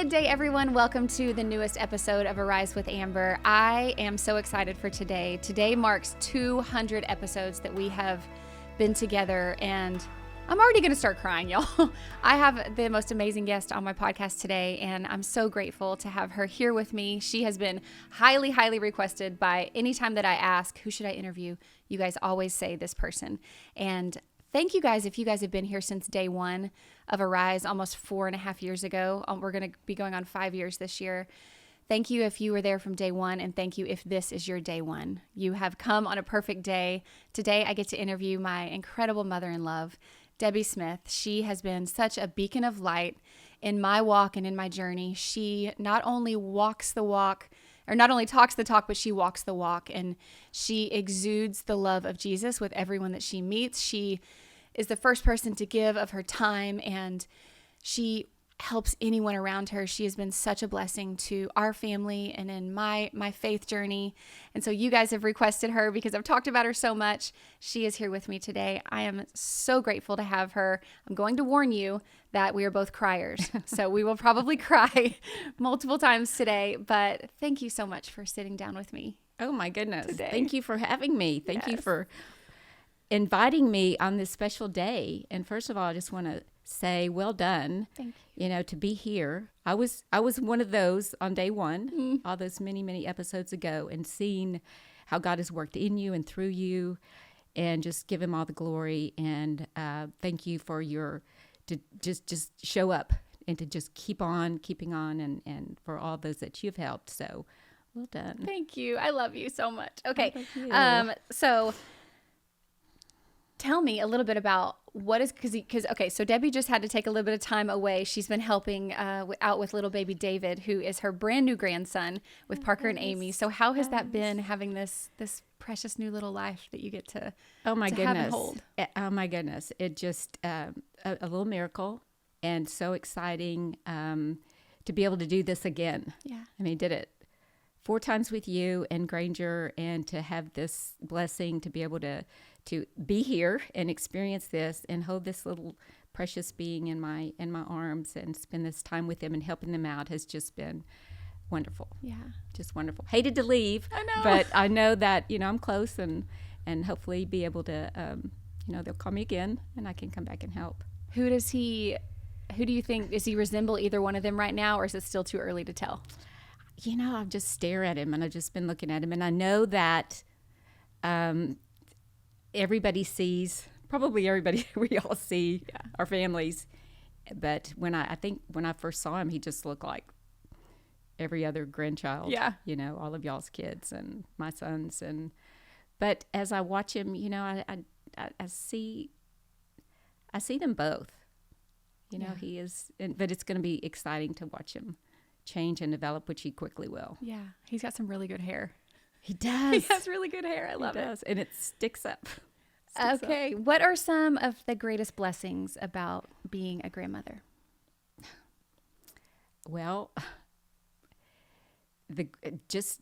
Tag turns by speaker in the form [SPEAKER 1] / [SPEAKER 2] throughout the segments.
[SPEAKER 1] Good day, everyone. Welcome to the newest episode of Arise with Amber. I am so excited for today. Today marks 200 episodes that we have been together, and I'm already going to start crying, y'all. I have the most amazing guest on my podcast today, and I'm so grateful to have her here with me. She has been highly, highly requested by any time that I ask, who should I interview? You guys always say this person. And thank you guys if you guys have been here since day one of Arise, almost 4.5 years ago. We're going to be going on 5 years this year. Thank you if you were there from day one, and thank you if this is your day one. You have come on a perfect day. Today, I get to interview my incredible mother-in-law, Debbee Smith. She has been such a beacon of light in my walk and in my journey. She not only walks the walk, or not only talks the talk, but she walks the walk, and she exudes the love of Jesus with everyone that she meets. She is the first person to give of her time, and she helps anyone around her. She has been such a blessing to our family and in my faith journey. And so you guys have requested her because I've talked about her so much. She is here with me today. I am so grateful to have her. I'm going to warn you that we are both criers. So we will probably cry multiple times today, but thank you so much for sitting down with me.
[SPEAKER 2] Oh my goodness.
[SPEAKER 1] Today.
[SPEAKER 2] Thank you for having me. Thank you
[SPEAKER 1] Yes.
[SPEAKER 2] for inviting me on this special day. And first of all, I just want to say well done.
[SPEAKER 1] Thank
[SPEAKER 2] you. You know, to be here. I was one of those on day one, all those many episodes ago, and seeing how God has worked in you and through you, and just give him all the glory. And thank you for to just show up and to just keeping on and for all those that you've helped. So well done.
[SPEAKER 1] Thank you. I love you so much. Okay.
[SPEAKER 2] Oh, thank you.
[SPEAKER 1] So tell me a little bit about what is, because okay, so Debbie just had to take a little bit of time away. She's been helping out with little baby David, who is her brand new grandson with Parker and Amy. So how has that been, having this precious new little life that you get to
[SPEAKER 2] oh my
[SPEAKER 1] to
[SPEAKER 2] goodness
[SPEAKER 1] have and hold?
[SPEAKER 2] Oh my goodness, it just a little miracle, and so exciting to be able to do this again.
[SPEAKER 1] Yeah.
[SPEAKER 2] I mean, did it 4 times with you and Granger, and to have this blessing to be able to be here and experience this and hold this little precious being in my arms and spend this time with them and helping them out has just been wonderful.
[SPEAKER 1] Yeah.
[SPEAKER 2] Just wonderful. Hated to leave.
[SPEAKER 1] I know.
[SPEAKER 2] But I know that, I'm close and hopefully be able to, they'll call me again and I can come back and help.
[SPEAKER 1] Who do you think, does he resemble either one of them right now, or is it still too early to tell?
[SPEAKER 2] I just stare at him, and I've just been looking at him, and I know that everybody sees, probably everybody, we all see our families. But when I first saw him, he just looked like every other grandchild.
[SPEAKER 1] Yeah.
[SPEAKER 2] All of y'all's kids and my sons. But as I watch him, I see them both. He is, but it's going to be exciting to watch him change and develop, which he quickly will.
[SPEAKER 1] Yeah. He's got some really good hair.
[SPEAKER 2] He does.
[SPEAKER 1] He has really good hair. I love it.
[SPEAKER 2] And it sticks up.
[SPEAKER 1] Okay. What are some of the greatest blessings about being a grandmother?
[SPEAKER 2] Well, just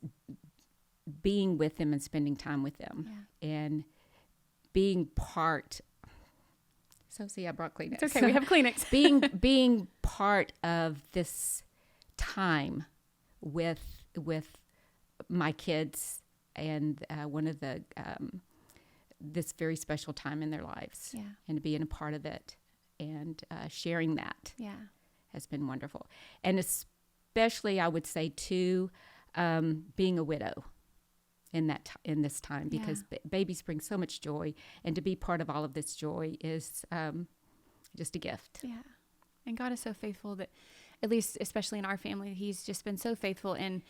[SPEAKER 2] being with them and spending time with them, and being part. So see, I brought Kleenex.
[SPEAKER 1] It's okay. We have Kleenex.
[SPEAKER 2] being part of this time with my kids, and one of the this very special time in their lives, and being a part of it, and sharing that has been wonderful. And especially, I would say too, being a widow in this time, because babies bring so much joy, and to be part of all of this joy is just a gift.
[SPEAKER 1] Yeah. And God is so faithful that, at least especially in our family, he's just been so faithful in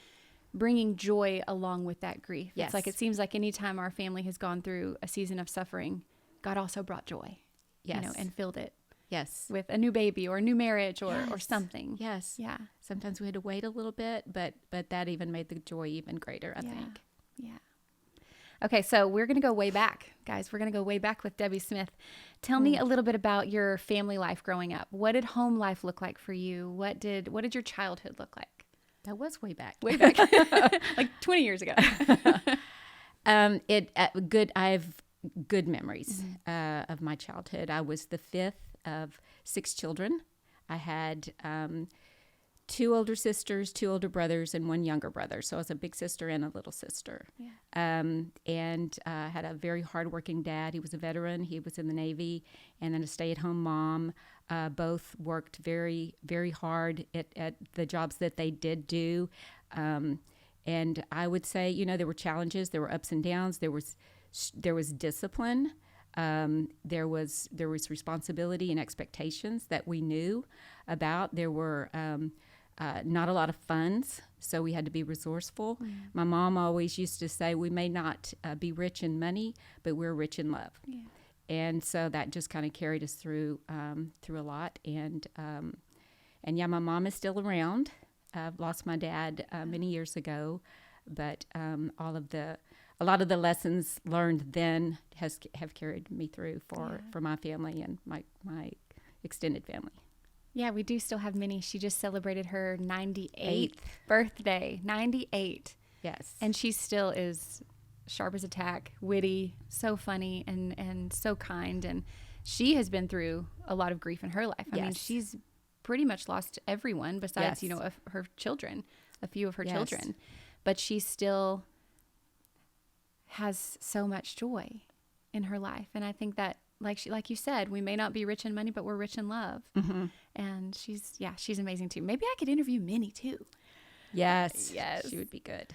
[SPEAKER 1] bringing joy along with that grief.
[SPEAKER 2] Yes.
[SPEAKER 1] It's like, it seems like anytime our family has gone through a season of suffering, God also brought joy, and filled it.
[SPEAKER 2] Yes.
[SPEAKER 1] With a new baby or a new marriage or something.
[SPEAKER 2] Yes.
[SPEAKER 1] Yeah.
[SPEAKER 2] Sometimes we had to wait a little bit, but that even made the joy even greater, I think.
[SPEAKER 1] Yeah. Okay, so we're going to go way back, guys. We're going to go way back with Debbee Smith. Tell me a little bit about your family life growing up. What did home life look like for you? What did your childhood look like?
[SPEAKER 2] That was way back.
[SPEAKER 1] Way back. Like 20 years ago.
[SPEAKER 2] I have good memories of my childhood. I was the fifth of 6 children. I had 2 older sisters, 2 older brothers, and 1 younger brother. So I was a big sister and a little sister.
[SPEAKER 1] Yeah.
[SPEAKER 2] And had a very hardworking dad. He was a veteran. He was in the Navy, and then a stay-at-home mom. Both worked very, very hard at the jobs that they did do. And I would say, there were challenges, there were ups and downs, there was discipline, there was responsibility and expectations that we knew about. There were not a lot of funds, so we had to be resourceful. My mom always used to say, we may not be rich in money, but we're rich in love. Yeah. And so that just kind of carried us through a lot. And yeah, my mom is still around. I've lost my dad many years ago, but a lot of the lessons learned then have carried me through for my family and my extended family.
[SPEAKER 1] Yeah, we do still have Minnie. She just celebrated her 98th birthday. 98.
[SPEAKER 2] Yes.
[SPEAKER 1] And she still is sharp as a tack, witty, so funny, and so kind. And she has been through a lot of grief in her life. I mean, she's pretty much lost everyone besides, her children, a few of her children. But she still has so much joy in her life. And I think that, like you said, we may not be rich in money, but we're rich in love. Mm-hmm. And she's amazing too. Maybe I could interview Minnie too.
[SPEAKER 2] Yes. She would be good.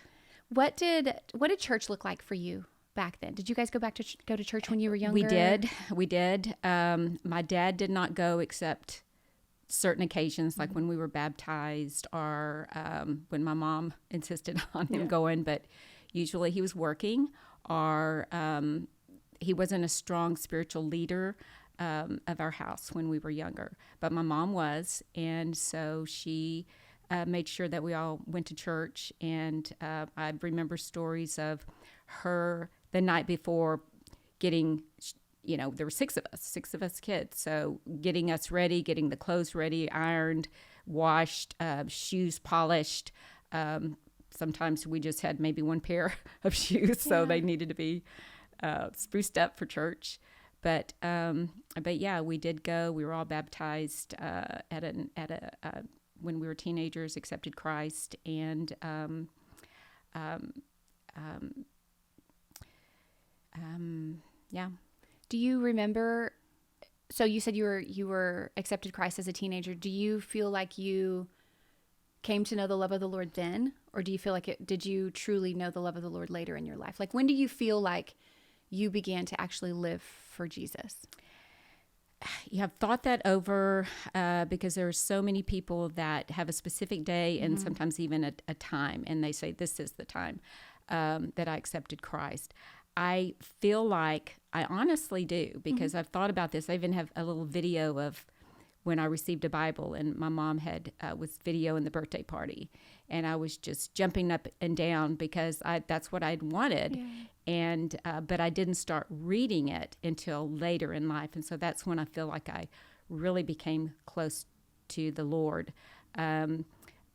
[SPEAKER 1] What did church look like for you back then? Did you guys go to church when you were younger?
[SPEAKER 2] We did. My dad did not go except certain occasions, like when we were baptized or when my mom insisted on him going, but usually he was working or he wasn't a strong spiritual leader of our house when we were younger. But my mom was, and so she made sure that we all went to church. And I remember stories of her the night before getting, there were 6 of us kids. So getting us ready, getting the clothes ready, ironed, washed, shoes polished. Sometimes we just had maybe 1 pair of shoes, so they needed to be spruced up for church. But yeah, we did go. We were all baptized when we were teenagers, accepted Christ, and yeah.
[SPEAKER 1] Do you remember? So you said you were accepted Christ as a teenager. Do you feel like you came to know the love of the Lord then, or do you feel like did you truly know the love of the Lord later in your life? Like, when do you feel like you began to actually live for Jesus?
[SPEAKER 2] You have thought that over because there are so many people that have a specific day and sometimes even a time, and they say, this is the time that I accepted Christ. I feel like I honestly do, because I've thought about this. I even have a little video of when I received a Bible, and my mom was videoing the birthday party, and I was just jumping up and down because that's what I'd wanted. Yeah. And but I didn't start reading it until later in life, and so that's when I feel like I really became close to the Lord. But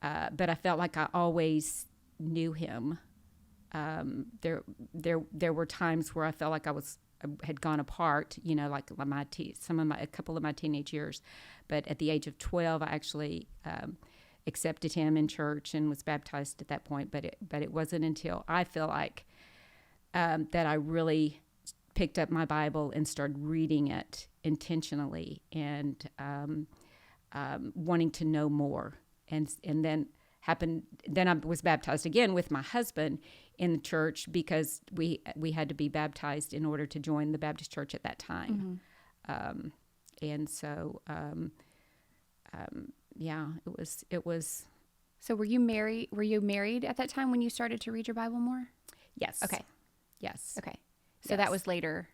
[SPEAKER 2] I felt like I always knew Him. There were times where I felt like I had gone apart, like a couple of my teenage years. But at the age of 12, I actually accepted Him in church and was baptized at that point. But it wasn't until I feel like that I really picked up my Bible and started reading it intentionally and wanting to know more. And then I was baptized again with my husband in the church, because we had to be baptized in order to join the Baptist church at that time. And so it was.
[SPEAKER 1] So were you married at that time when you started to read your Bible more?
[SPEAKER 2] Yes.
[SPEAKER 1] Okay.
[SPEAKER 2] Yes.
[SPEAKER 1] Okay. So that was later.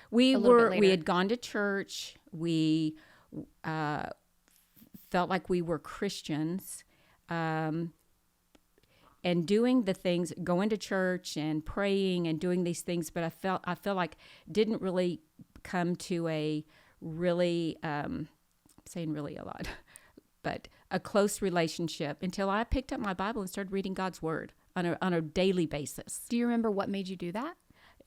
[SPEAKER 2] We had gone to church. We felt like we were Christians. And doing the things, going to church and praying and doing these things, but I felt like didn't really come to a really, I'm saying really a lot, but a close relationship until I picked up my Bible and started reading God's Word on a daily basis.
[SPEAKER 1] Do you remember what made you do that?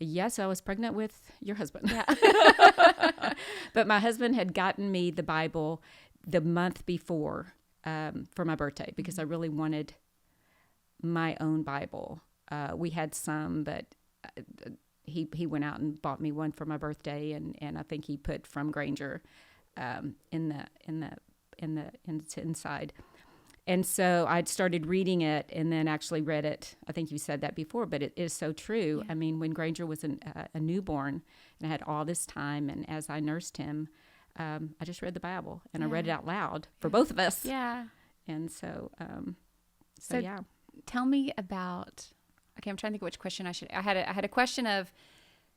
[SPEAKER 2] Yes, I was pregnant with your husband. Yeah. But my husband had gotten me the Bible the month before for my birthday because I really wanted my own Bible. We had some, but he went out and bought me one for my birthday, and I think he put From Granger inside. And so I'd started reading it and then actually read it. I think you said that before, but it is so true.
[SPEAKER 1] Yeah.
[SPEAKER 2] I mean, when Granger was a newborn and I had all this time, and as I nursed him, I just read the Bible, and I read it out loud for both of us.
[SPEAKER 1] Yeah.
[SPEAKER 2] And so yeah.
[SPEAKER 1] Tell me about, okay, I'm trying to think which question I had a question of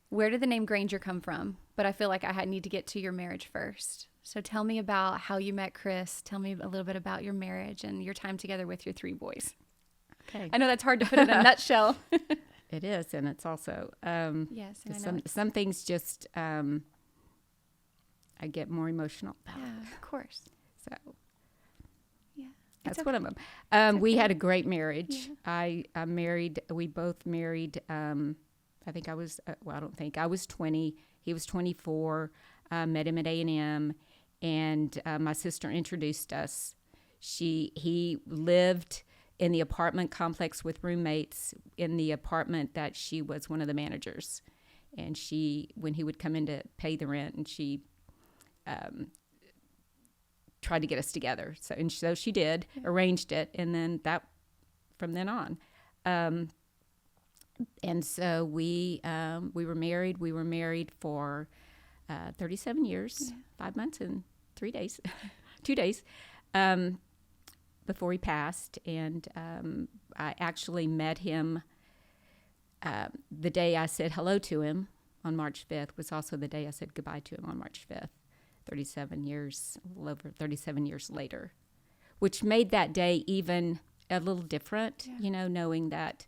[SPEAKER 1] where did the name Granger come from? But I feel like I need to get to your marriage first. So tell me about how you met Chris. Tell me a little bit about your marriage and your time together with your 3 boys.
[SPEAKER 2] Okay.
[SPEAKER 1] I know that's hard to put in a nutshell.
[SPEAKER 2] It is, and it's also
[SPEAKER 1] yes.
[SPEAKER 2] some things just I get more emotional about.
[SPEAKER 1] Yeah, of course.
[SPEAKER 2] So
[SPEAKER 1] yeah,
[SPEAKER 2] that's
[SPEAKER 1] okay.
[SPEAKER 2] one of them. We
[SPEAKER 1] okay.
[SPEAKER 2] had a great marriage.
[SPEAKER 1] Yeah.
[SPEAKER 2] We both married. I think I was. I don't think I was 20. He was 24. Met him at A&M, and my sister introduced us. He lived in the apartment complex with roommates in the apartment that she was one of the managers. And when he would come in to pay the rent, and she tried to get us together. So she did, arranged it, and then from then on. And so we were married. We were married for 37 years, 5 months and 3 days, 2 days, before he passed. And I actually met him the day I said hello to him on March 5th was also the day I said goodbye to him on March 5th, 37 years, a little over 37 years later, which made that day even a little different, knowing that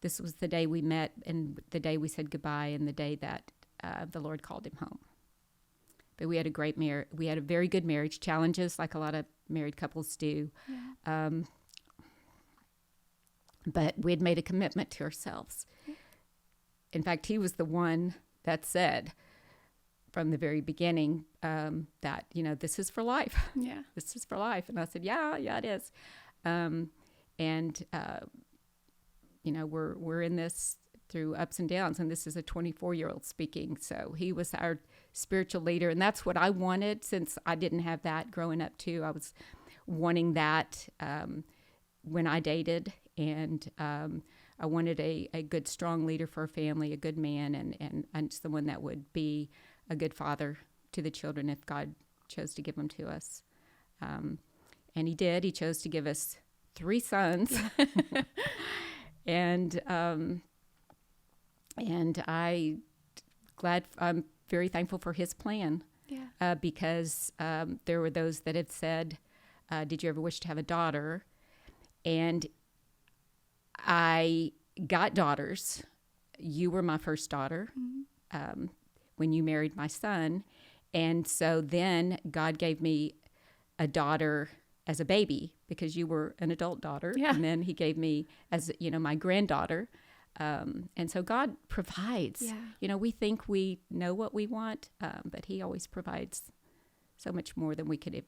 [SPEAKER 2] this was the day we met and the day we said goodbye and the day that the Lord called him home. But we had we had a very good marriage. Challenges like a lot of married couples do. Yeah. But we had made a commitment to ourselves. In fact, he was the one that said from the very beginning that, this is for life.
[SPEAKER 1] Yeah.
[SPEAKER 2] This is for life. And I said, yeah, it is. We're in this through ups and downs, and this is a 24-year-old speaking. So he was our spiritual leader, and that's what I wanted since I didn't have that growing up too. I was wanting that when I dated, and I wanted a good, strong leader for a family, a good man, and someone that would be a good father to the children if God chose to give them to us. And he did. He chose to give us 3 sons. And I'm very thankful for his plan. Yeah. Because there were those that had said, did you ever wish to have a daughter? And I got daughters. You were my first daughter when you married my son. And so then God gave me a daughter as a baby because you were an adult daughter. Yeah. And then he gave me as, my granddaughter. And so God provides. Yeah. We think we know what we want, but he always provides so much more than we could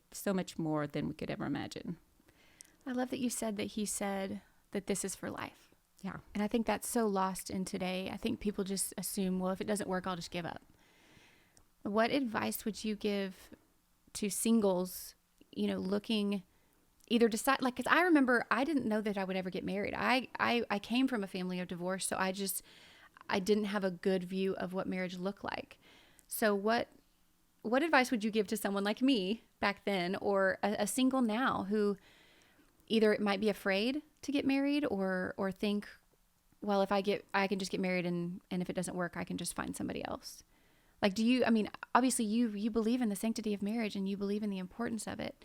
[SPEAKER 2] ever imagine.
[SPEAKER 1] I love that you said that he said that this is for life.
[SPEAKER 2] Yeah.
[SPEAKER 1] And I think that's so lost in today. I think people just assume, well, if it doesn't work, I'll just give up. What advice would you give to singles, looking either decide, like, because I remember I didn't know that I would ever get married. I came from a family of divorce, so I didn't have a good view of what marriage looked like. So what advice would you give to someone like me back then, or a single now who either it might be afraid to get married or think, well, if I can just get married and if it doesn't work, I can just find somebody else. Like, obviously you believe in the sanctity of marriage and you believe in the importance of it.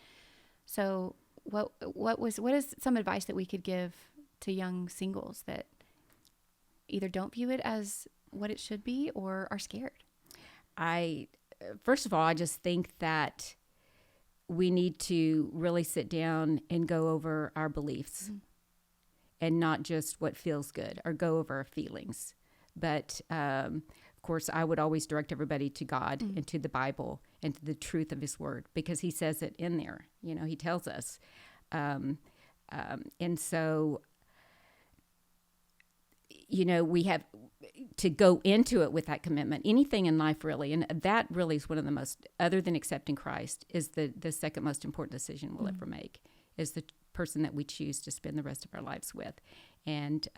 [SPEAKER 1] So what is some advice that we could give to young singles that either don't view it as what it should be or are scared?
[SPEAKER 2] First of all, I just think that we need to really sit down and go over our beliefs and not just what feels good or go over our feelings. But course, I would always direct everybody to God and to the Bible and to the truth of His Word, because He says it in there. You know, He tells us. And so, you know, we have to go into it with that commitment. Anything in life, really, and that really is one of the most, other than accepting Christ, is the second most important decision we'll ever make, is the person that we choose to spend the rest of our lives with. And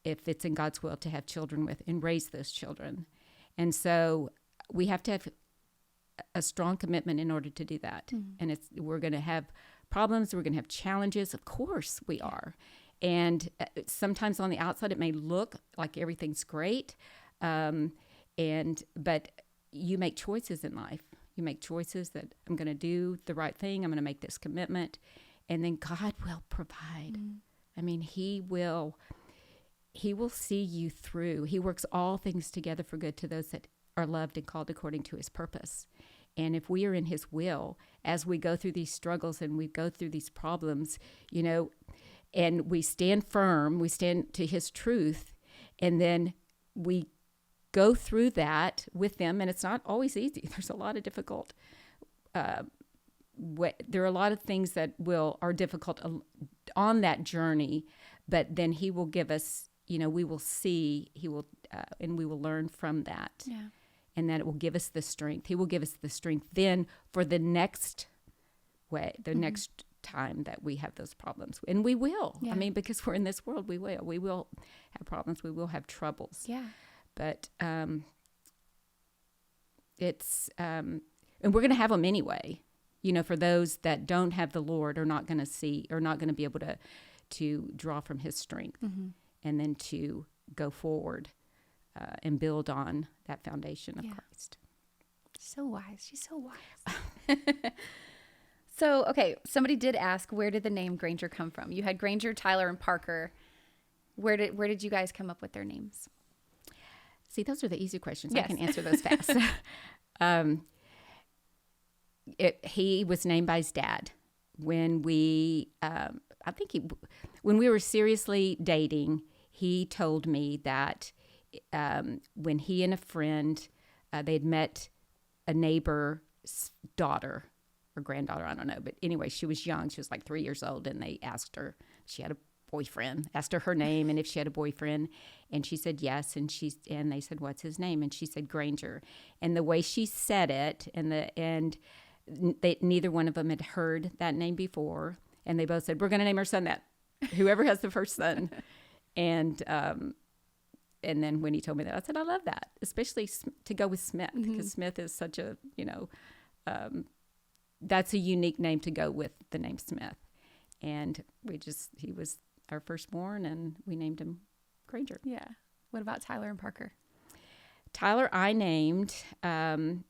[SPEAKER 2] if it's in God's will to have children with and raise those children. And so we have to have a strong commitment in order to do that. And we're going to have problems. We're going to have challenges. Of course we are. And sometimes on the outside, it may look like everything's great. But you make choices in life. You make choices that I'm going to do the right thing. I'm going to make this commitment. And then God will provide. I mean, He will see you through. He works all things together for good to those that are loved and called according to His purpose. And if we are in His will, as we go through these struggles and we go through these problems, you know, and we stand firm, we stand to His truth, and then we go through that with them. And it's not always easy. There's a lot of difficult, there are a lot of things that are difficult on that journey, but then He will give us, you know, we will see, He will, and we will learn from that.
[SPEAKER 1] Yeah.
[SPEAKER 2] And that it will give us the strength. He will give us the strength then for the next next time that we have those problems. And we will.
[SPEAKER 1] Yeah.
[SPEAKER 2] I mean, because we're in this world, we will. We will have problems. We will have troubles.
[SPEAKER 1] Yeah.
[SPEAKER 2] But it's, and we're going to have them anyway. You know, for those that don't have the Lord, are not going to see, or not going to be able to draw from His strength, and then to go forward and build on that foundation of Christ.
[SPEAKER 1] So wise. She's so wise. So, okay, somebody did ask, where did the name Granger come from? You had Granger, Tyler, and Parker. Where did you guys come up with their names?
[SPEAKER 2] See, those are the easy questions.
[SPEAKER 1] Yes.
[SPEAKER 2] I can answer those fast. He was named by his dad. When we were seriously dating, he told me that when he and a friend, they'd met a neighbor's daughter or granddaughter, I don't know. But anyway, she was young. She was like 3 years old. And they asked her, she had a boyfriend, asked her name and if she had a boyfriend. And she said yes. And they said, what's his name? And she said Granger. And the way she said it, neither one of them had heard that name before. And they both said, we're going to name our son that, whoever has the first son. And then when he told me that, I said, I love that, especially to go with Smith, because Smith is such a, you know, that's a unique name to go with the name Smith. And he was our firstborn, and we named him Granger.
[SPEAKER 1] Yeah. What about Tyler and Parker?
[SPEAKER 2] Tyler, I named, and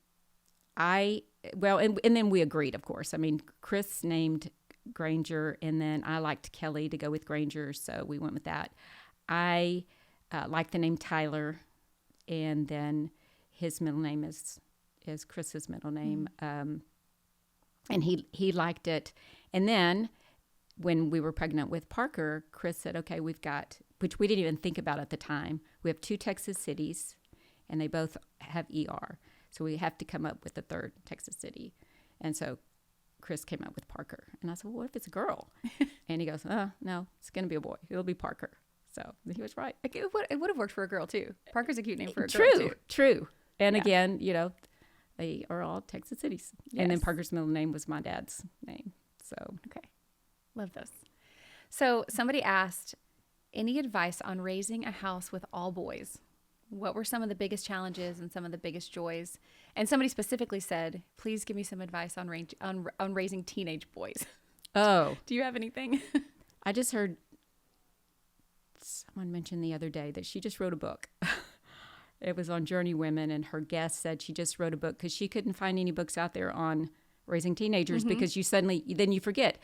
[SPEAKER 2] then we agreed, of course. I mean, Chris named Granger, and then I liked Kelly to go with Granger, so we went with that. I like the name Tyler, and then his middle name is Chris's middle name, and he liked it. And then when we were pregnant with Parker, Chris said, okay, we've got, which we didn't even think about at the time, we have 2 Texas cities, and they both have ER, so we have to come up with a third Texas city. And so Chris came up with Parker, and I said, well, what if it's a girl? And he goes, no, it's going to be a boy. It'll be Parker. So he was right.
[SPEAKER 1] It would have worked for a girl, too. Parker's a cute name for a girl, too.
[SPEAKER 2] True. And again, you know, they are all Texas cities. Yes. And then Parker's middle name was my dad's name. So.
[SPEAKER 1] Okay. Love those. So somebody asked, any advice on raising a house with all boys? What were some of the biggest challenges and some of the biggest joys? And somebody specifically said, please give me some advice on raising teenage boys.
[SPEAKER 2] Oh.
[SPEAKER 1] Do you have anything?
[SPEAKER 2] I just heard someone mention the other day that she just wrote a book. It was on Journey Women, and her guest said she just wrote a book because she couldn't find any books out there on raising teenagers, because then you forget.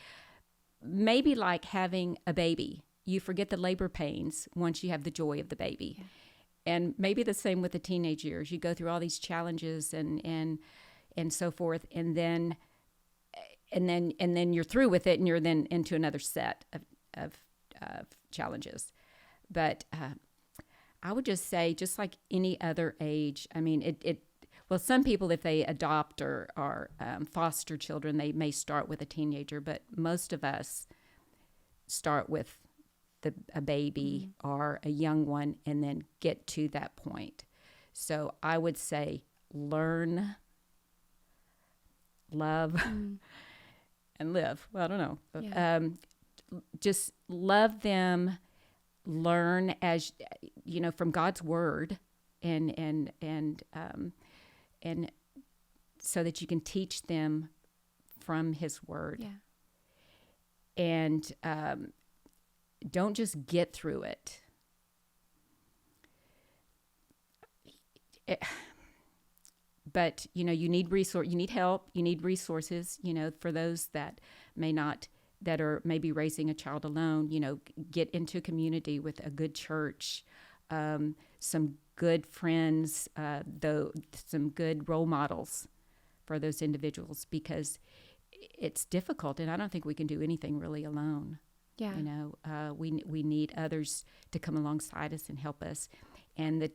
[SPEAKER 2] Maybe like having a baby, you forget the labor pains once you have the joy of the baby. Yeah. And maybe the same with the teenage years. You go through all these challenges and so forth, and then you're through with it, and you're then into another set of challenges. But I would just say, just like any other age, I mean, well, some people, if they adopt or foster children, they may start with a teenager, but most of us start with a baby or a young one and then get to that point. So I would say learn, love, and live. Well, I don't know.
[SPEAKER 1] Yeah.
[SPEAKER 2] Just love them, learn as from God's word, and so that you can teach them from His word.
[SPEAKER 1] Yeah.
[SPEAKER 2] And don't just get through it. But you need you need help, you need resources, for those that that are maybe raising a child alone, get into a community with a good church, some good friends, some good role models for those individuals, because it's difficult, and I don't think we can do anything really alone.
[SPEAKER 1] Yeah.
[SPEAKER 2] We need others to come alongside us and help us. And the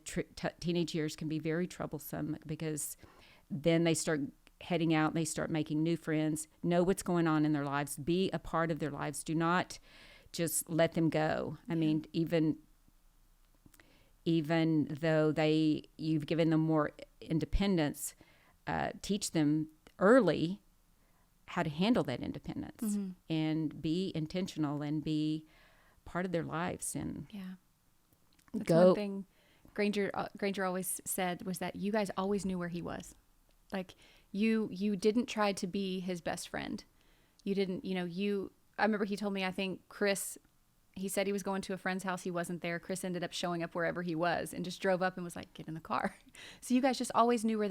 [SPEAKER 2] teenage years can be very troublesome, because then they start heading out and they start making new friends, know what's going on in their lives, be a part of their lives. Do not just let them go. I mean, even though you've given them more independence, teach them early how to handle that independence and be intentional and be part of their lives. And
[SPEAKER 1] that's one thing Granger always said, was that you guys always knew where he was. Like you didn't try to be his best friend. You didn't, I remember he told me, I think Chris, he said he was going to a friend's house. He wasn't there. Chris ended up showing up wherever he was and just drove up and was like, get in the car. So you guys just always knew where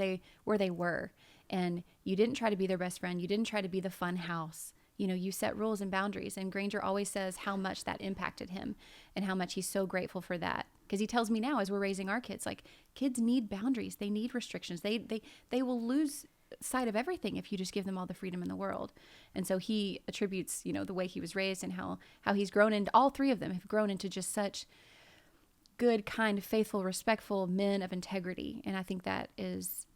[SPEAKER 1] they were. And you didn't try to be their best friend. You didn't try to be the fun house. You set rules and boundaries. And Granger always says how much that impacted him and how much he's so grateful for that. Because he tells me now, as we're raising our kids, like, kids need boundaries. They need restrictions. They will lose sight of everything if you just give them all the freedom in the world. And so he attributes, the way he was raised and how he's grown into, all three of them have grown into just such good, kind, faithful, respectful men of integrity. And I think that is,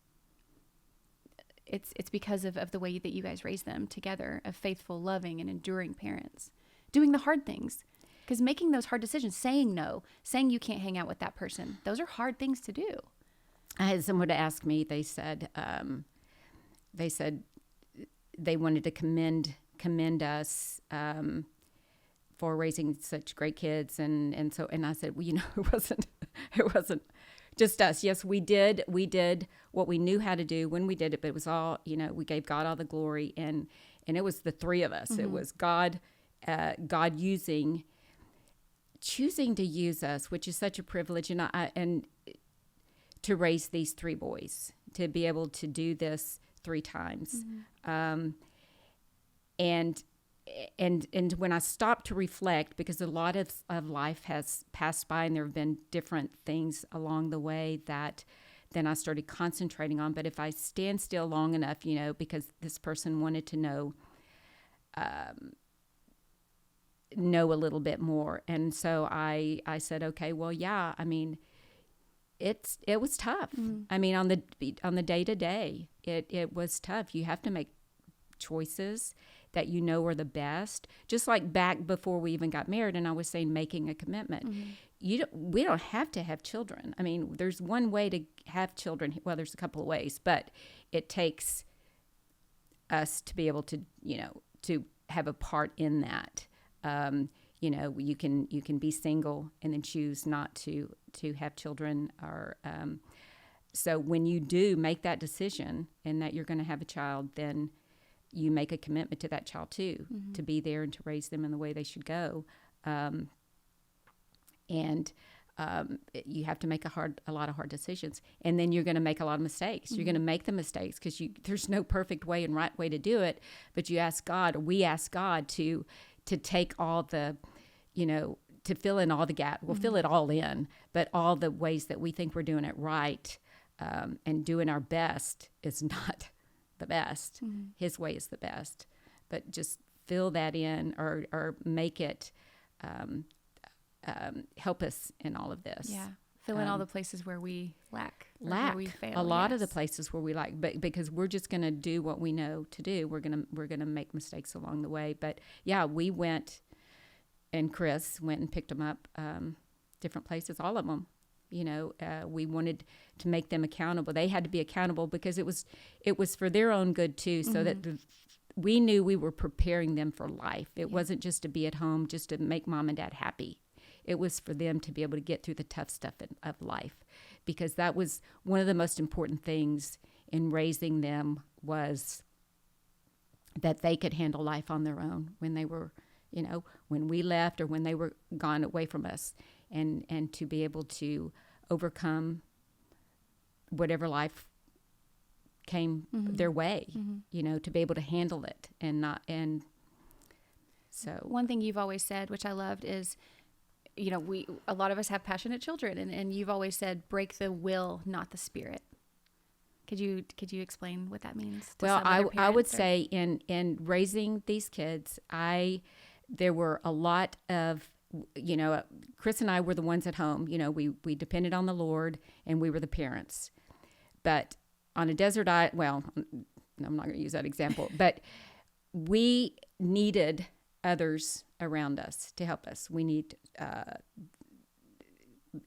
[SPEAKER 1] it's because of the way that you guys raise them together, of faithful, loving, and enduring parents, doing the hard things. Because making those hard decisions, saying no, saying you can't hang out with that person, those are hard things to do.
[SPEAKER 2] I had someone to ask me. They said they wanted to commend us for raising such great kids, and I said, well, it wasn't just us. Yes, we did what we knew how to do when we did it, but it was all, we gave God all the glory, and it was the three of us. It was God choosing to use us, which is such a privilege, and to raise these three boys, to be able to do this 3 times. And when I stopped to reflect, because a lot of life has passed by and there have been different things along the way that then I started concentrating on. But if I stand still long enough, because this person wanted to know a little bit more. And so I said, okay, well, yeah, I mean, it was tough. I mean, on the day to day, it was tough. You have to make choices that are the best. Just like back before we even got married, and I was saying making a commitment. We don't have to have children. I mean, there's one way to have children. Well, there's a couple of ways, but it takes us to be able to, to have a part in that. You can be single and then choose not to have children, or so when you do make that decision and that you're going to have a child, then you make a commitment to that child too, to be there and to raise them in the way they should go. And you have to make a lot of hard decisions, and then you're going to make a lot of mistakes. You're going to make the mistakes because there's no perfect way and right way to do it, but we ask God to take all the, to fill in all the gaps. We'll fill it all in, but all the ways that we think we're doing it right and doing our best is not the best. His way is the best, but just fill that in or make it help us in all of this.
[SPEAKER 1] Yeah. Fill in all the places where we lack.
[SPEAKER 2] Lack.
[SPEAKER 1] Where we fail.
[SPEAKER 2] A lot of the places where we lack, but because we're just going to do what we know to do. We're going to make mistakes along the way. But yeah, we went, and Chris went and picked them up different places, all of them. You know, we wanted to make them accountable. They had to be accountable because it was for their own good too, so that we knew we were preparing them for life. It wasn't just to be at home, just to make mom and dad happy. It was for them to be able to get through the tough stuff of life, because that was one of the most important things in raising them, was that they could handle life on their own when they were, you know, when we left or when they were gone away from us, and to be able to overcome whatever life came their way, you know, to be able to handle it and so.
[SPEAKER 1] One thing you've always said, which I loved, is, you know, a lot of us have passionate children, and you've always said, break the will, not the spirit. Could you explain what that means?
[SPEAKER 2] Well, I would say in raising these kids, there were a lot of, you know, Chris and I were the ones at home. You know, we depended on the Lord, and we were the parents. But on a desert island, well, I'm not going to use that example, but we needed others around us to help us.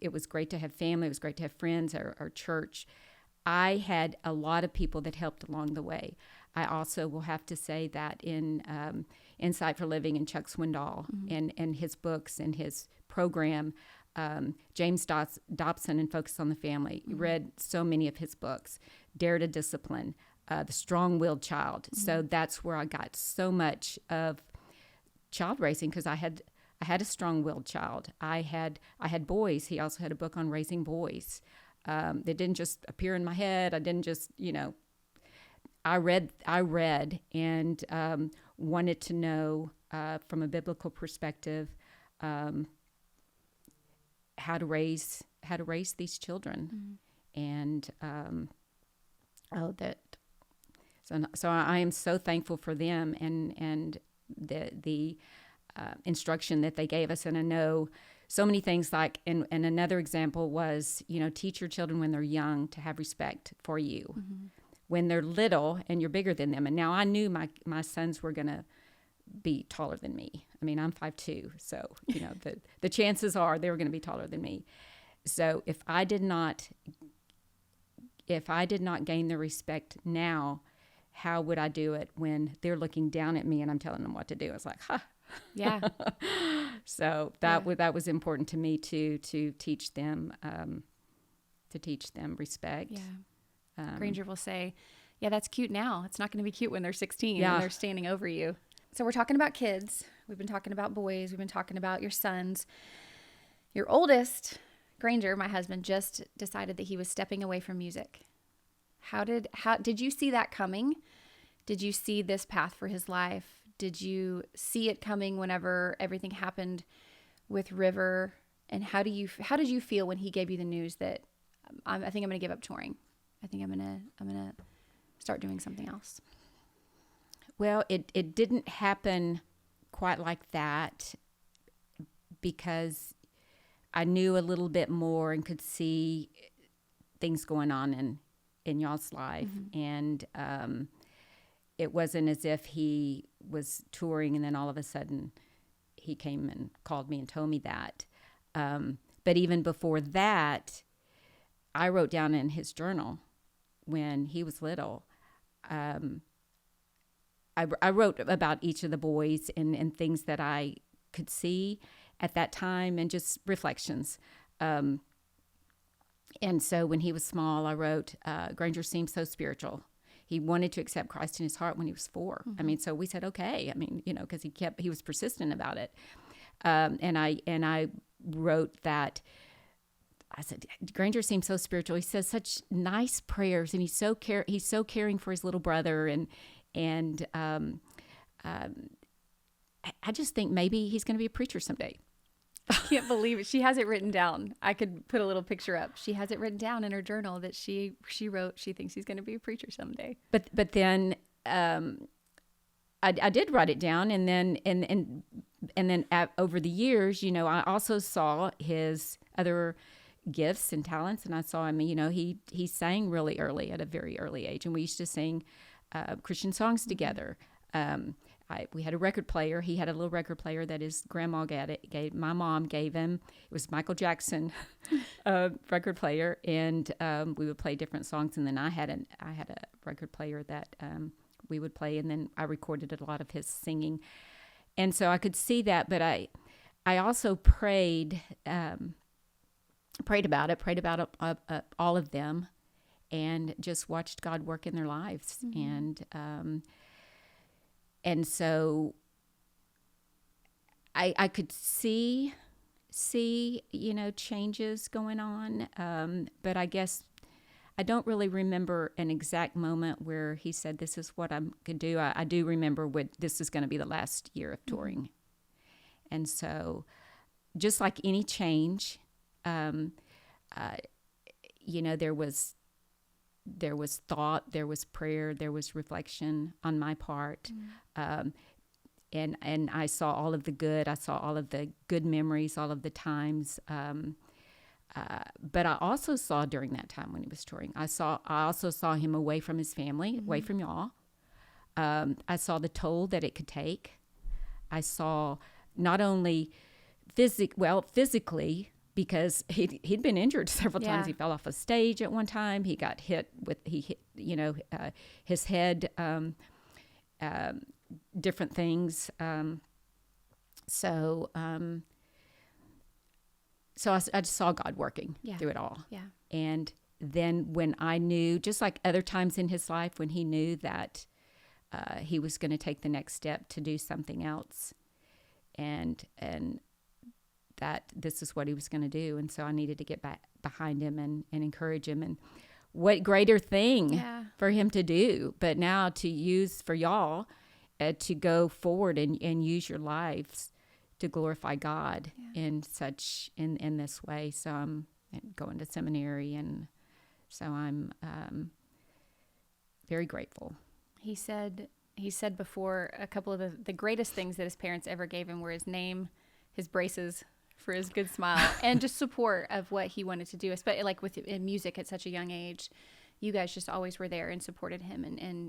[SPEAKER 2] It was great to have family. It was great to have friends, our church. I had a lot of people that helped along the way. I also will have to say that in Insight for Living and Chuck Swindoll and his books and his program, James Dobson and Focus on the Family, read so many of his books, Dare to Discipline, The Strong-Willed Child. So that's where I got so much of child raising, because I had a strong-willed child. I had boys. He also had a book on raising boys. They didn't just appear in my head. I didn't just, you know, I read and wanted to know from a biblical perspective how to raise these children, and so I am so thankful for them and the instruction that they gave us. And I know so many things, like, and another example was, you know, teach your children when they're young to have respect for you. When they're little and you're bigger than them. And now I knew my sons were going to be taller than me. I mean, I'm 5'2", so, you know, the chances are they were going to be taller than me. So if I did not gain their respect now, how would I do it when they're looking down at me and I'm telling them what to do? It's like,
[SPEAKER 1] Yeah.
[SPEAKER 2] So that was important to me to teach them respect.
[SPEAKER 1] Yeah. Granger will say, yeah, that's cute now. It's not going to be cute when they're 16 and they're standing over you. So we're talking about kids. We've been talking about boys. We've been talking about your sons. Your oldest, Granger, my husband, just decided that he was stepping away from music. How did you see that coming? Did you see this path for his life? Did you see it coming whenever everything happened with River? And how did you feel when he gave you the news that I think I'm going to give up touring? I think I'm gonna start doing something else.
[SPEAKER 2] Well, it didn't happen quite like that, because I knew a little bit more and could see things going on in y'all's life, and it wasn't as if he was touring and then all of a sudden he came and called me and told me that. But even before that, I wrote down in his journal when he was little. I wrote about each of the boys and things that I could see at that time, and just reflections. And so when he was small, I wrote, Granger seemed so spiritual. He wanted to accept Christ in his heart when he was 4. I mean, so we said, okay. I mean, you know, because he was persistent about it. And I wrote that. I said, Granger seems so spiritual. He says such nice prayers, and he's so caring for his little brother, and I just think maybe he's going to be a preacher someday.
[SPEAKER 1] I can't believe it. She has it written down. I could put a little picture up. She has it written down in her journal that she wrote. She thinks he's going to be a preacher someday.
[SPEAKER 2] But then I did write it down, and then over the years, you know, I also saw his other gifts and talents, and I saw him. He sang really early at a very early age, and we used to sing Christian songs together. We had a record player. He had a little record player that his grandma my mom gave him. It was Michael Jackson record player, and we would play different songs. And then I had a record player that we would play, and then I recorded a lot of his singing. And so I could see that, but I also prayed about all of them, and just watched God work in their lives. And so I could see changes going on, but I guess I don't really remember an exact moment where he said, this is what I'm going to do. I do remember this is going to be the last year of touring. And so just like any change, there was thought, there was prayer, there was reflection on my part. And I saw all of the good. I saw all of the good memories, all of the times. But I also saw during that time when he was touring, I also saw him away from his family, away from y'all. I saw the toll that it could take. I saw not only physically, because he'd been injured several times. He fell off a stage at one time. He got hit his head, different things. So I just saw God working through it all. Yeah. And then when I knew, just like other times in his life, when he knew that he was going to take the next step to do something else, and that this is what he was going to do. And so I needed to get back behind him and encourage him. And what greater thing for him to do, but now to use for y'all to go forward and use your lives to glorify God in this way. So I'm going to seminary, and so I'm very grateful.
[SPEAKER 1] He said before, a couple of the greatest things that his parents ever gave him were his name, his braces for his good smile, and just support of what he wanted to do, especially like in music at such a young age. You guys just always were there and supported him,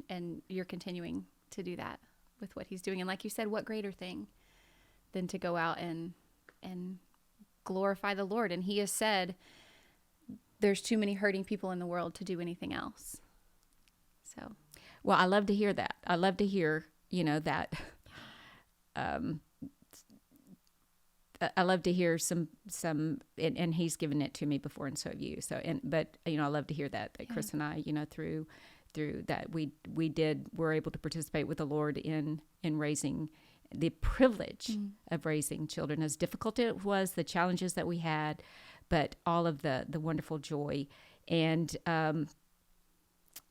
[SPEAKER 1] and you're continuing to do that with what he's doing. And like you said, what greater thing than to go out and glorify the Lord. And he has said there's too many hurting people in the world to do anything else. So,
[SPEAKER 2] well, I love to hear that. I love to hear, that. I love to hear some, and he's given it to me before, and so have you. So, but I love to hear that Chris and I, through that we're able to participate with the Lord in raising, the privilege of raising children, as difficult it was, the challenges that we had, but all of the wonderful joy. And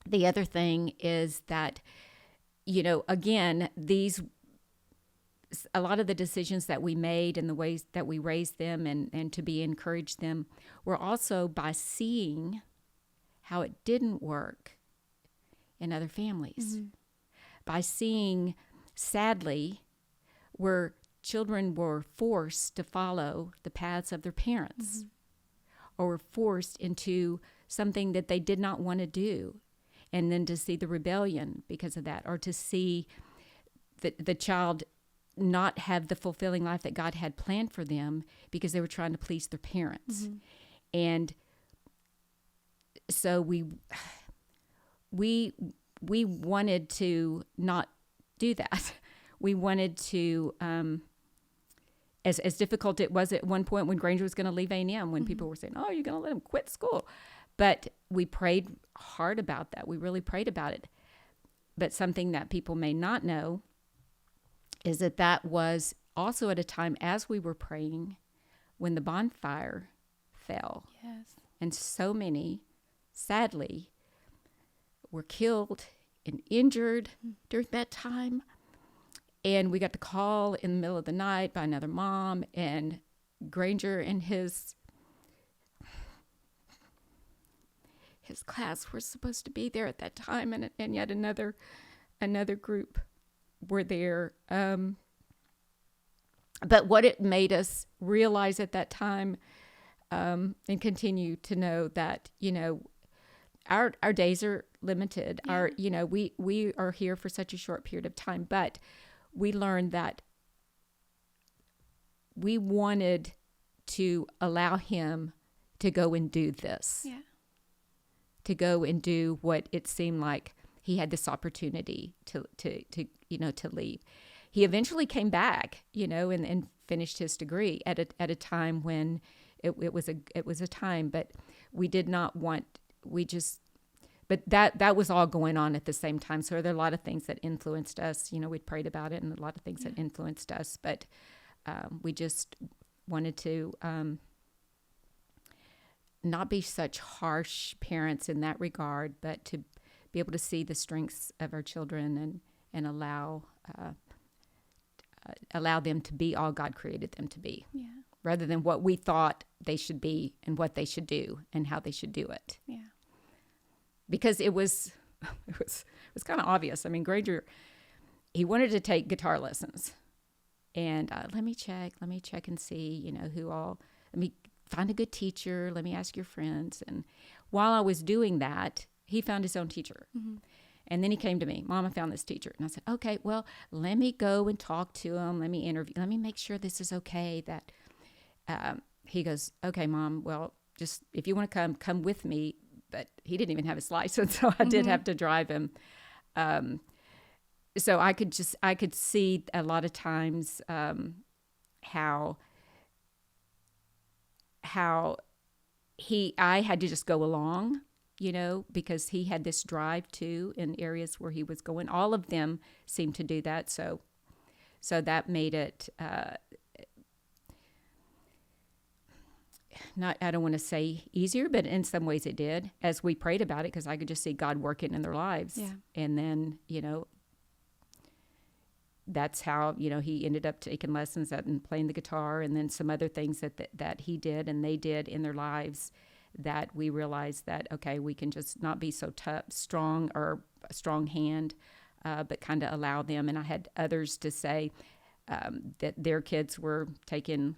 [SPEAKER 2] the other thing is that, again, a lot of the decisions that we made and the ways that we raised them and to be encouraged them were also by seeing how it didn't work in other families. By seeing, sadly, where children were forced to follow the paths of their parents, or were forced into something that they did not want to do, and then to see the rebellion because of that, or to see the child not have the fulfilling life that God had planned for them because they were trying to please their parents. And so we wanted to not do that. We wanted to, as difficult it was at one point when Granger was going to leave A&M, when people were saying, oh, you're going to let him quit school. But we prayed hard about that. We really prayed about it. But something that people may not know is that was also at a time as we were praying when the bonfire fell.
[SPEAKER 1] Yes.
[SPEAKER 2] And so many, sadly, were killed and injured during that time. And we got the call in the middle of the night by another mom, and Granger and his class were supposed to be there at that time, and yet another group were there. But what it made us realize at that time, and continue to know that, our days are limited.
[SPEAKER 1] Yeah.
[SPEAKER 2] We are here for such a short period of time, but we learned that we wanted to allow him to go and do this.
[SPEAKER 1] Yeah.
[SPEAKER 2] To go and do what it seemed like he had this opportunity to leave. He eventually came back, and finished his degree at a time when it was a time, but we did not want, but that was all going on at the same time. So there are a lot of things that influenced us. We'd prayed about it, and a lot of things that influenced us, but we just wanted to not be such harsh parents in that regard, but to be able to see the strengths of our children and allow them to be all God created them to be, rather than what we thought they should be and what they should do and how they should do it.
[SPEAKER 1] Yeah.
[SPEAKER 2] Because it was kind of obvious. I mean, Granger, he wanted to take guitar lessons, and let me check and see, let me find a good teacher. Let me ask your friends. And while I was doing that, he found his own teacher. Mm-hmm. And then he came to me, Mom, I found this teacher. And I said, okay, well, let me go and talk to him. Let me interview. Let me make sure this is okay. He goes, okay, Mom, well, just if you want to come with me. But he didn't even have his license, so I did have to drive him. So I could see a lot of times how I had to just go along, because he had this drive too in areas where he was going. All of them seemed to do that, so that made it not, I don't want to say easier, but in some ways it did, as we prayed about it, because I could just see God working in their lives.
[SPEAKER 1] Yeah.
[SPEAKER 2] And then, that's how, he ended up taking lessons and playing the guitar, and then some other things that he did and they did in their lives, that we realized that, okay, we can just not be so strong or a strong hand, but kind of allow them. And I had others to say that their kids were taking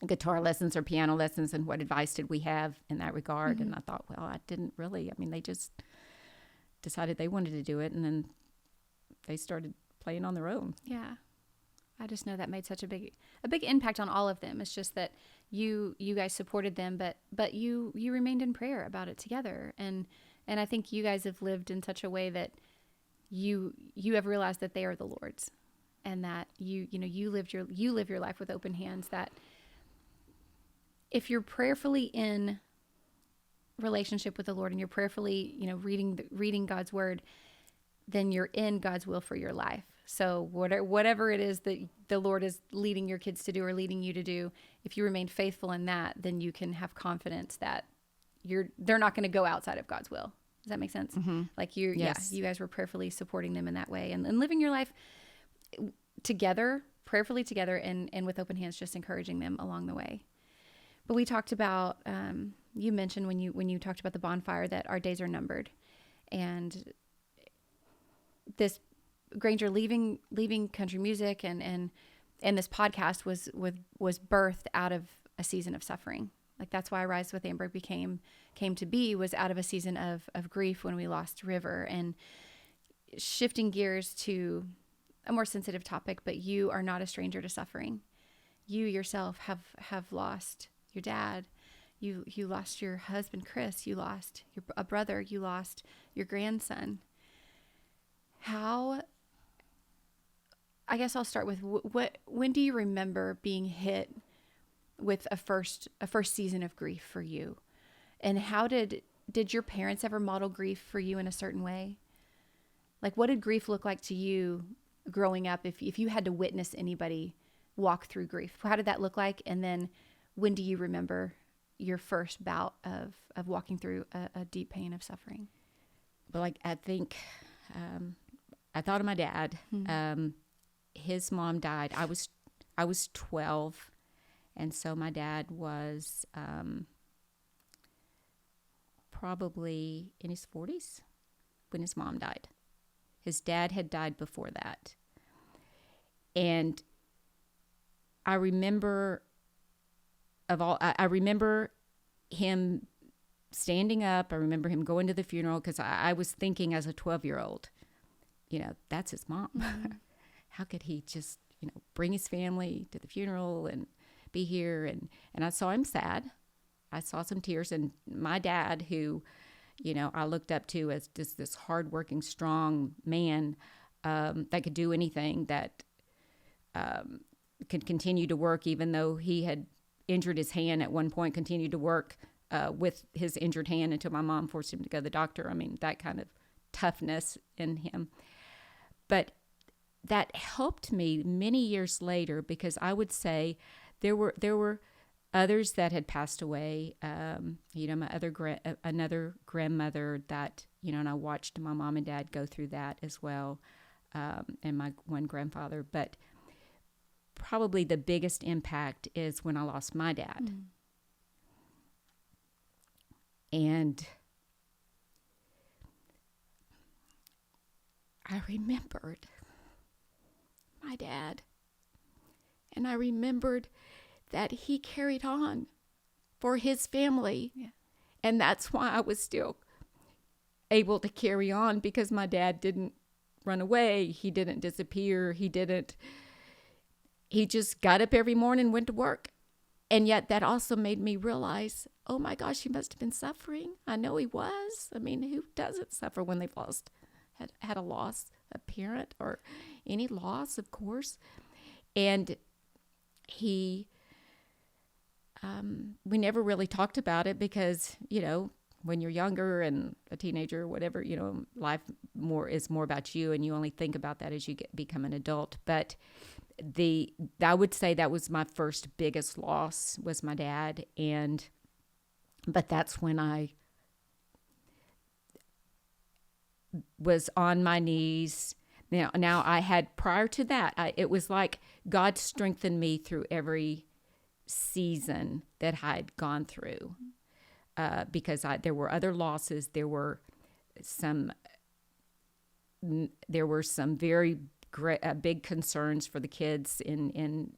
[SPEAKER 2] guitar lessons or piano lessons, and what advice did we have in that regard? Mm-hmm. And I thought, well, I didn't really. I mean, they just decided they wanted to do it, and then they started playing on their own.
[SPEAKER 1] Yeah. I just know that made such a big impact on all of them. It's just that you guys supported them, but you remained in prayer about it together. And I think you guys have lived in such a way that you have realized that they are the Lord's, and that you live your life with open hands, that if you're prayerfully in relationship with the Lord and you're prayerfully, reading God's word, then you're in God's will for your life. So whatever it is that the Lord is leading your kids to do or leading you to do, if you remain faithful in that, then you can have confidence that they're not going to go outside of God's will. Does that make sense?
[SPEAKER 2] Mm-hmm.
[SPEAKER 1] Like
[SPEAKER 2] yes.
[SPEAKER 1] You guys were prayerfully supporting them in that way, and living your life together, prayerfully together, and with open hands, just encouraging them along the way. But we talked about, you mentioned when you talked about the bonfire, that our days are numbered, and this Granger leaving country music and this podcast was birthed out of a season of suffering. Like, that's why Rise with Amber came to be, was out of a season of grief when we lost River. And shifting gears to a more sensitive topic, but you are not a stranger to suffering. You yourself have lost your dad. You lost your husband, Chris. You lost a brother. You lost your grandson. How, I guess I'll start with when do you remember being hit with a first season of grief for you? And how did your parents ever model grief for you in a certain way? Like, what did grief look like to you growing up? If you had to witness anybody walk through grief, how did that look like? And then when do you remember your first bout of walking through a deep pain of suffering?
[SPEAKER 2] Well, like, I think, I thought of my dad.
[SPEAKER 1] Mm-hmm.
[SPEAKER 2] His mom died. I was 12, and so my dad was probably in his 40s when his mom died. His dad had died before that. And I remember of all, I remember him standing up. I remember him going to the funeral because I was thinking as a 12-year-old, that's his mom. Mm-hmm. How could he just, bring his family to the funeral and be here? And I saw him sad. I saw some tears. And my dad, who, I looked up to as just this hardworking, strong man that could do anything, that could continue to work, even though he had injured his hand at one point, continued to work with his injured hand until my mom forced him to go to the doctor. I mean, that kind of toughness in him. But that helped me many years later, because I would say there were others that had passed away. Another grandmother that, and I watched my mom and dad go through that as well, and my one grandfather. But probably the biggest impact is when I lost my dad. Mm-hmm. And I remembered my dad, and I remembered that he carried on for his family. Yeah. And that's why I was still able to carry on, because my dad didn't run away. He didn't disappear. He just got up every morning and went to work. And yet that also made me realize, oh my gosh, he must have been suffering. I know he was. I mean, who doesn't suffer when they've had a loss, a parent, or any loss, of course. And we never really talked about it because, when you're younger and a teenager or whatever, life is more about you, and you only think about that as you become an adult. But I would say that was my first biggest loss, was my dad. But that's when I was on my knees. Now I had, prior to that, it was like God strengthened me through every season that I'd gone through, because there were other losses. There were some very big concerns for the kids in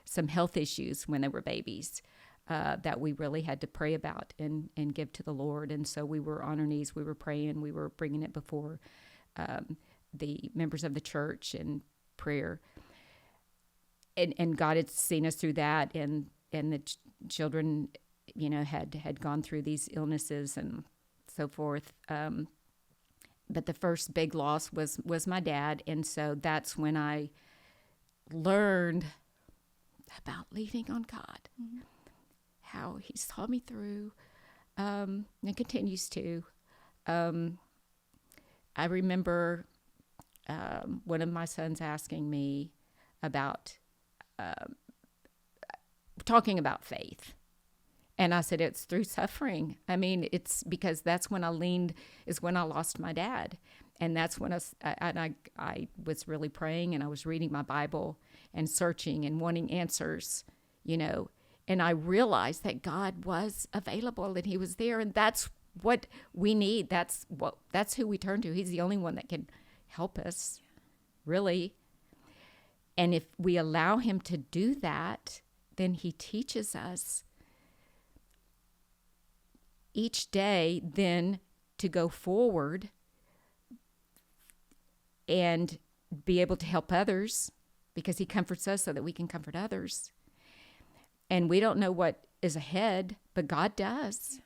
[SPEAKER 2] some health issues when they were babies, that we really had to pray about and give to the Lord. And so we were on our knees, we were praying, we were bringing it before the members of the church in prayer. And God had seen us through that, and the children, had gone through these illnesses and so forth. But the first big loss was my dad. And so that's when I learned about leaning on God, mm-hmm. how he saw me through, and continues to. I remember one of my sons asking me about talking about faith. And I said, it's through suffering. I mean, it's because that's when when I lost my dad. And that's when I was really praying, and I was reading my Bible and searching and wanting answers, and I realized that God was available and he was there. And that's what we need. That's who we turn to. He's the only one that can help us, really. And if we allow him to do that, then he teaches us each day then to go forward and be able to help others, because he comforts us so that we can comfort others. And we don't know what is ahead, but God does.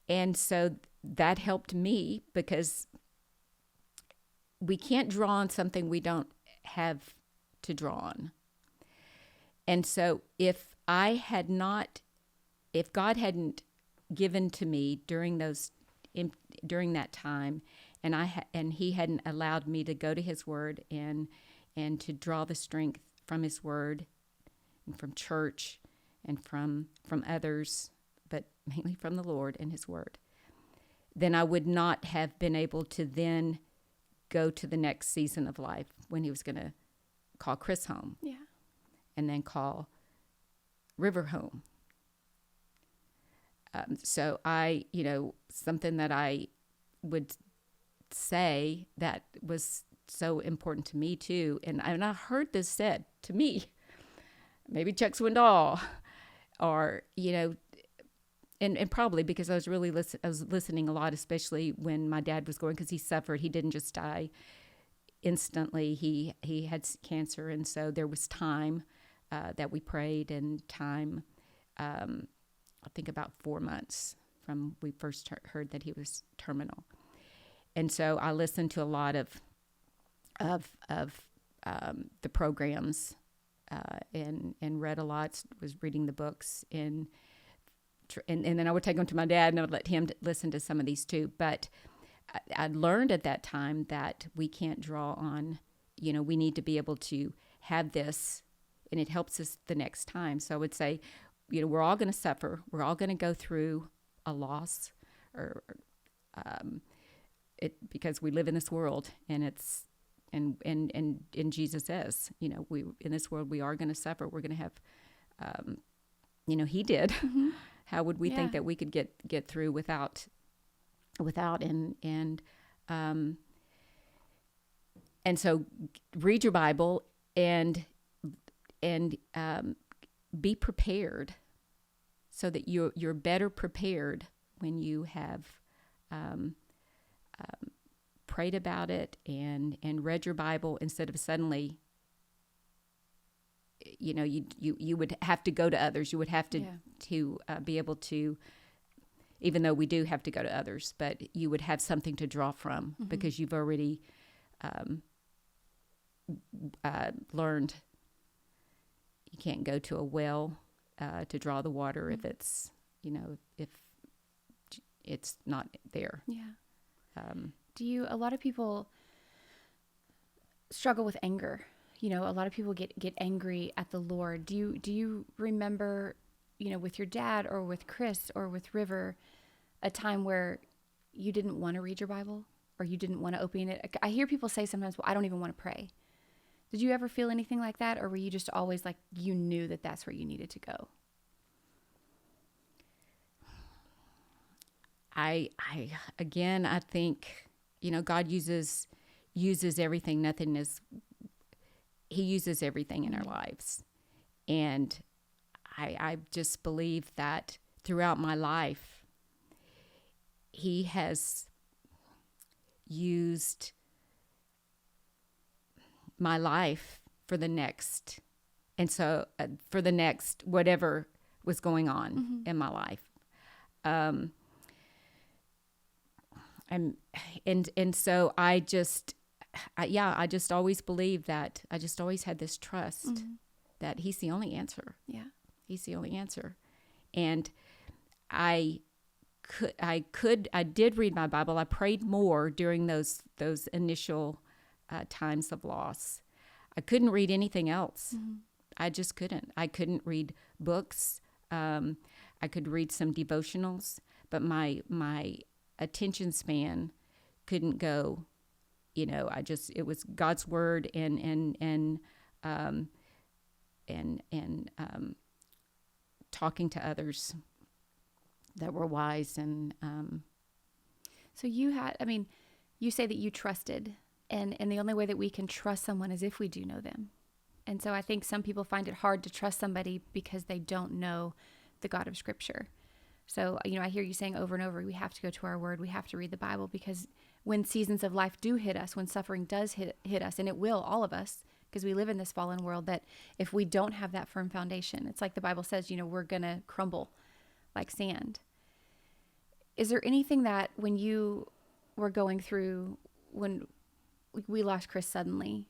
[SPEAKER 2] And so that helped me, because we can't draw on something we don't have to draw on. And so if God hadn't given to me during that time, and he hadn't allowed me to go to his word and to draw the strength from his word and from church and from others, but mainly from the Lord and his word, then I would not have been able to then go to the next season of life when he was going to call Chris home. Yeah. And then call River home. So something that I would say that was so important to me too, and I heard this said to me maybe Chuck Swindoll, or, and probably because I was listening a lot, especially when my dad was going, because he suffered. He didn't just die instantly. He had cancer, and so there was time that we prayed, and time, I think about 4 months from we first heard that he was terminal. And so I listened to a lot of the programs, and read a lot, was reading the books, and then I would take them to my dad, and I would let him listen to some of these too. But I learned at that time that we can't draw on, we need to be able to have this, and it helps us the next time. So I would say, we're all going to suffer. We're all going to go through a loss, or because we live in this world, and it's and Jesus says, we in this world we are going to suffer. We're going to have, he did. Mm-hmm. How would we think that we could get through without and so read your Bible and be prepared, so that you're better prepared when you have prayed about it and read your Bible, instead of suddenly, you would have to go to others. You would have to be able to, even though we do have to go to others, but you would have something to draw from, mm-hmm. because you've already learned you can't go to a well to draw the water, mm-hmm. if it's, if it's not there.
[SPEAKER 1] Yeah. A lot of people struggle with anger. A lot of people get angry at the Lord. Do you remember, with your dad or with Chris or with River, a time where you didn't want to read your Bible, or you didn't want to open it? I hear people say sometimes, well, I don't even want to pray. Did you ever feel anything like that? Or were you just always like, you knew that that's where you needed to go?
[SPEAKER 2] I think, God uses everything. He uses everything in our lives. And I just believe that throughout my life, he has used my life for the next, whatever was going on, mm-hmm. in my life. And so I just always believed that. I just always had this trust, mm-hmm. that he's the only answer.
[SPEAKER 1] Yeah.
[SPEAKER 2] He's the only answer. And I did read my Bible. I prayed more during those initial times of loss. I couldn't read anything else. Mm-hmm. I just couldn't. I couldn't read books. I could read some devotionals, but my attention span couldn't go. It was God's word and talking to others that were wise. And
[SPEAKER 1] so you say that you trusted, and the only way that we can trust someone is if we do know them. And so I think some people find it hard to trust somebody because they don't know the God of Scripture. So, I hear you saying over and over, we have to go to our word, we have to read the Bible, because when seasons of life do hit us, when suffering does hit us, and it will, all of us, because we live in this fallen world, that if we don't have that firm foundation, it's like the Bible says, we're going to crumble like sand. Is there anything that when you were going through, when we lost Chris suddenly,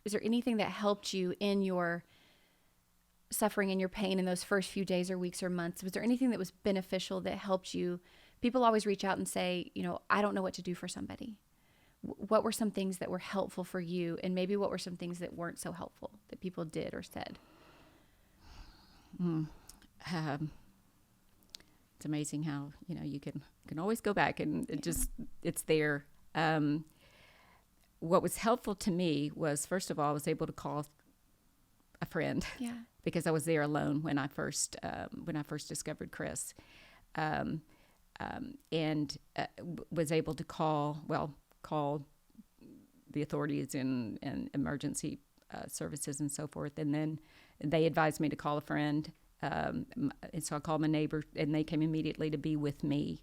[SPEAKER 1] is there anything that helped you in your suffering and your pain in those first few days or weeks or months? Was there anything that was beneficial that helped you? People always reach out and say, I don't know what to do for somebody. What were some things that were helpful for you? And maybe what were some things that weren't so helpful that people did or said?
[SPEAKER 2] It's amazing how, you can always go back and it's there. What was helpful to me was, first of all, I was able to call a friend.
[SPEAKER 1] Yeah.
[SPEAKER 2] Because I was there alone when I first discovered Chris, and was able to call the authorities and emergency services and so forth, and then they advised me to call a friend. And so I called my neighbor, and they came immediately to be with me.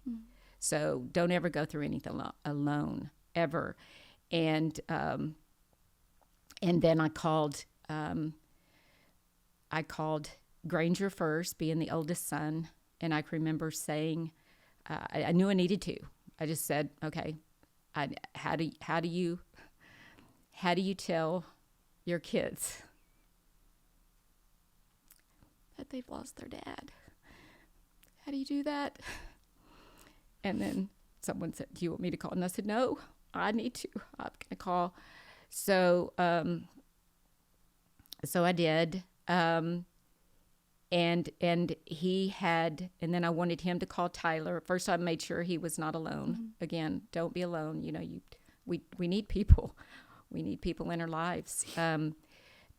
[SPEAKER 2] So don't ever go through anything alone, ever. And then I called Granger first, being the oldest son. And I can remember saying, I knew I needed to. I just said, okay, how do you tell your kids that they've lost their dad? How do you do that? And then someone said, do you want me to call? And I said, no, I need to. I'm going to call. So I did. And he had, and then I wanted him to call Tyler. First, I made sure he was not alone. Again, don't be alone. You know, we need people. We need people in our lives to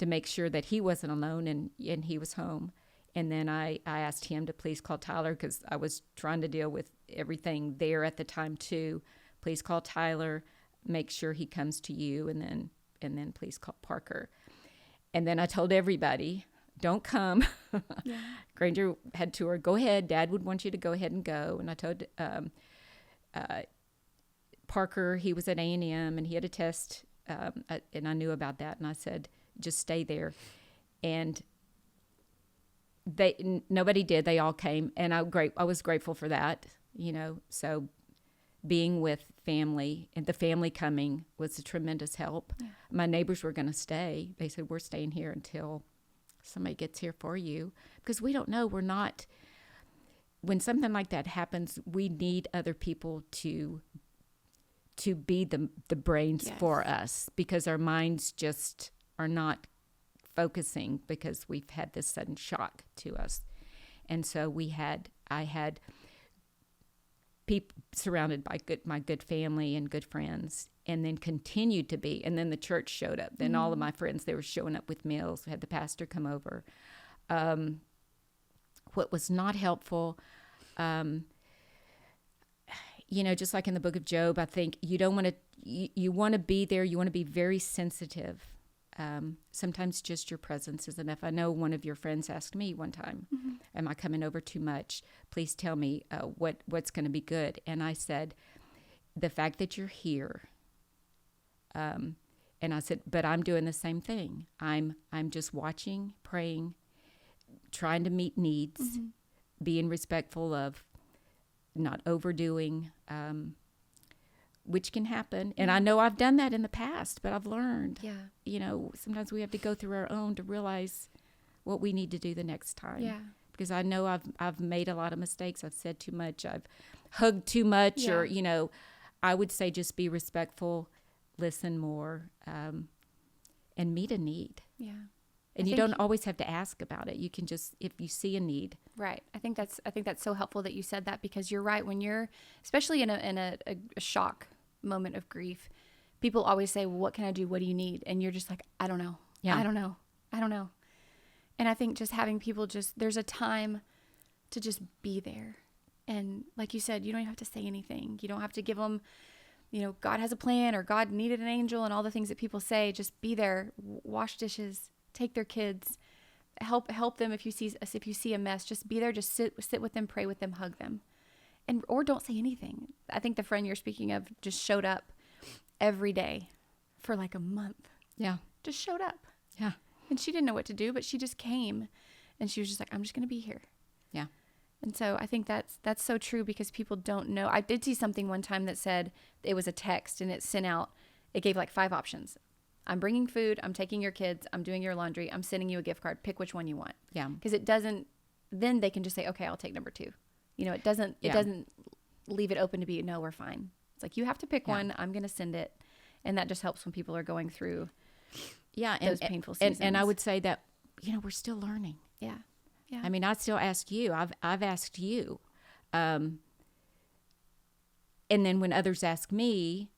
[SPEAKER 2] make sure that he wasn't alone and he was home. And then I asked him to please call Tyler, because I was trying to deal with everything there at the time too. Please call Tyler, make sure he comes to you, and then please call Parker. And then I told everybody, don't come. Yeah. Granger had toured. Go ahead. Dad would want you to go ahead and go. And I told Parker, he was at A&M and he had a test, and I knew about that. And I said, just stay there. And nobody did. They all came, and I was grateful for that. You know, so being with family and the family coming was a tremendous help. Yeah. My neighbors were going to stay. They said, we're staying here until somebody gets here for you, because we don't know. When something like that happens, we need other people to be the brains for us, because our minds just are not focusing, because we've had this sudden shock to us. And so I had people surrounded by my good family and good friends, and then continued to be. And then the church showed up. Then all of my friends, they were showing up with meals. We had the pastor come over. What was not helpful, just like in the book of Job, I think you don't want to, you want to be there. You want to be very sensitive. Sometimes just your presence is enough. I know one of your friends asked me one time, am I coming over too much? Please tell me what's going to be good. And I said, the fact that you're here. And I said, but I'm doing the same thing. I'm just watching, praying, trying to meet needs, being respectful of not overdoing, which can happen. And I know I've done that in the past, but I've learned, sometimes we have to go through our own to realize what we need to do the next time. Yeah. Because I know I've made a lot of mistakes. I've said too much. I've hugged too much, or, I would say just be respectful, listen more, and meet a need. Yeah. And you don't always have to ask about it. You can just, if you see a need.
[SPEAKER 1] Right. I think that's so helpful that you said that, because you're right. When you're, especially in a shock moment of grief, people always say, well, what can I do? What do you need? And you're just like, I don't know. Yeah. I don't know. And I think just having people there's a time to just be there. And like you said, you don't even have to say anything. You don't have to give them, God has a plan, or God needed an angel, and all the things that people say. Just be there, wash dishes, take their kids, help them. If you see a mess, just be there, just sit with them, pray with them, hug them, or don't say anything. I think the friend you're speaking of just showed up every day for like a month. Yeah. Just showed up. Yeah. And she didn't know what to do, but she just came, and she was just like, I'm just going to be here. Yeah. And so I think that's so true, because people don't know. I did see something one time that said, it was a text, and it gave like 5 options. I'm bringing food, I'm taking your kids, I'm doing your laundry, I'm sending you a gift card. Pick which one you want. Yeah. Because then they can just say, okay, I'll take number 2. It doesn't leave it open to be, no, we're fine. It's like, you have to pick one, I'm going to send it. And that just helps when people are going through those painful seasons. And I
[SPEAKER 2] would say that, we're still learning. Yeah. Yeah. I mean, I still ask you, I've asked you. And then when others ask me,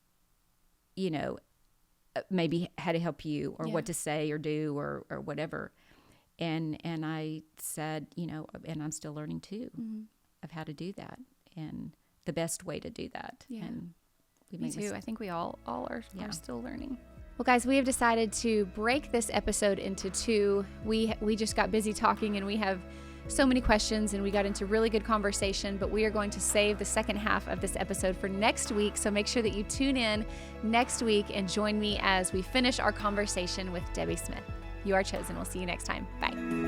[SPEAKER 2] maybe how to help you, or what to say or do, or whatever. And I said, and I'm still learning too, of how to do that, and the best way to do that. Yeah. And
[SPEAKER 1] me too. I think we all are still learning. Well, guys, we have decided to break this episode into two. We just got busy talking, and we have so many questions, and we got into really good conversation, but we are going to save the second half of this episode for next week. So make sure that you tune in next week and join me as we finish our conversation with Debbee Smith. You are chosen. We'll see you next time. Bye.